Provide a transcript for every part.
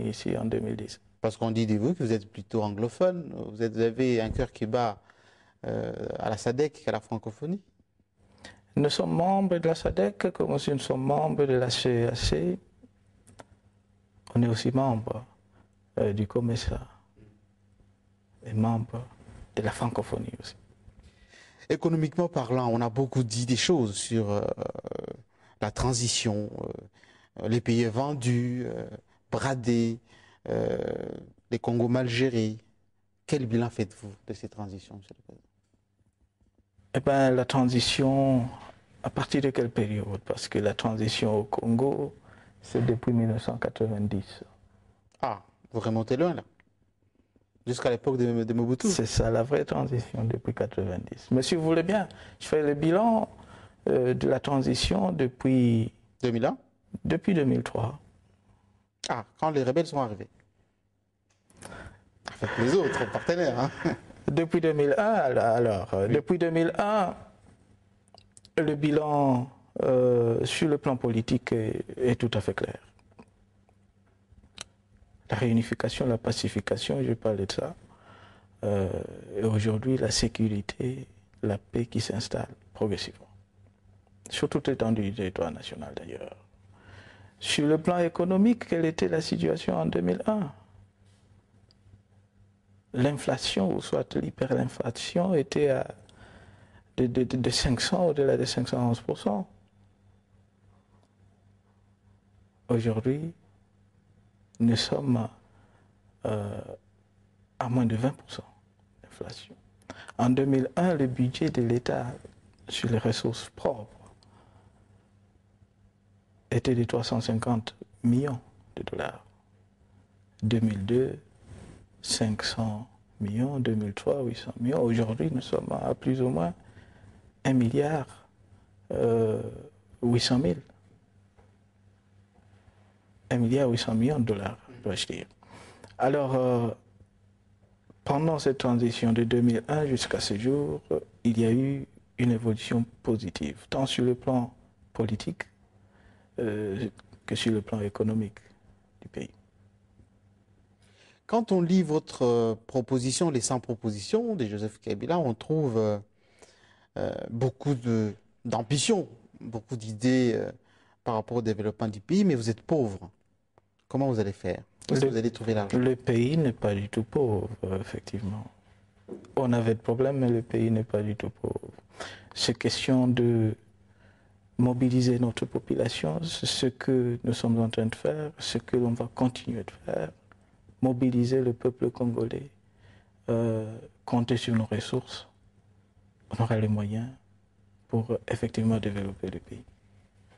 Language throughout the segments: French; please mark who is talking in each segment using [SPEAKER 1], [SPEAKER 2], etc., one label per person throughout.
[SPEAKER 1] ici en 2010.
[SPEAKER 2] Parce qu'on dit de vous que vous êtes plutôt anglophone, vous avez un cœur qui bat à la SADC qu'à la francophonie.
[SPEAKER 1] Nous sommes membres de la SADC, comme aussi nous sommes membres de la CEAC. On est aussi membre du COMESA et membre de la francophonie aussi.
[SPEAKER 2] Économiquement parlant, on a beaucoup dit des choses sur la transition, les pays vendus, bradés, les Congo mal gérés. Quel bilan faites-vous de ces transitions, Monsieur le Président?
[SPEAKER 1] Eh bien, la transition, à partir de quelle période? Parce que la transition au Congo, c'est depuis 1990.
[SPEAKER 2] Ah, vous remontez loin là, jusqu'à l'époque de Mobutu.
[SPEAKER 1] C'est ça la vraie transition depuis 1990. Mais si vous voulez bien, je fais le bilan de la transition depuis
[SPEAKER 2] 2001?
[SPEAKER 1] Depuis 2003.
[SPEAKER 2] Ah, quand les rebelles sont arrivés. Avec les autres partenaires. Hein.
[SPEAKER 1] Depuis 2001, oui. Depuis 2001, le bilan sur le plan politique est tout à fait clair. La réunification, la pacification, je parlais de ça. Et aujourd'hui, la sécurité, la paix qui s'installe progressivement. Sur toute l'étendue du territoire national d'ailleurs. Sur le plan économique, quelle était la situation en 2001? L'inflation, ou soit l'hyperinflation, était à de 500, au-delà de 511%. Aujourd'hui, nous sommes à moins de 20% d'inflation. En 2001, le budget de l'État sur les ressources propres était de 350 millions de dollars. 2002, 500 millions, 2003, 800 millions. Aujourd'hui, nous sommes à plus ou moins 1 milliard 800 000. 1 milliard 800 millions de dollars, dois-je dire. Alors, pendant cette transition de 2001 jusqu'à ce jour, il y a eu une évolution positive, tant sur le plan politique que sur le plan économique du pays.
[SPEAKER 2] Quand on lit votre proposition, les 100 propositions de Joseph Kabila, on trouve beaucoup d'ambition, beaucoup d'idées par rapport au développement du pays, mais vous êtes pauvre. Comment vous allez faire? Est-ce que vous allez trouver l'argent?
[SPEAKER 1] Le pays n'est pas du tout pauvre, effectivement. On avait de problèmes, mais le pays n'est pas du tout pauvre. C'est question de mobiliser notre population, c'est ce que nous sommes en train de faire, ce que l'on va continuer de faire. Mobiliser le peuple congolais, compter sur nos ressources, on aura les moyens pour effectivement développer le pays.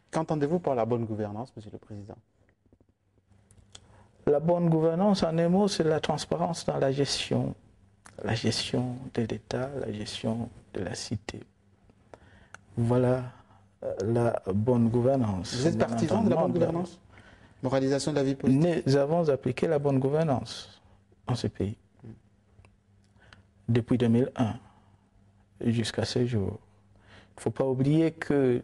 [SPEAKER 2] Qu'entendez-vous par la bonne gouvernance, Monsieur le Président?
[SPEAKER 1] La bonne gouvernance, en un mot, c'est la transparence dans la gestion de l'État, la gestion de la cité. Voilà la bonne gouvernance.
[SPEAKER 2] Vous êtes partisan de la bonne gouvernance? Moralisation de la vie politique?
[SPEAKER 1] Nous avons appliqué la bonne gouvernance dans ce pays. Depuis 2001 jusqu'à ce jour. Il ne faut pas oublier que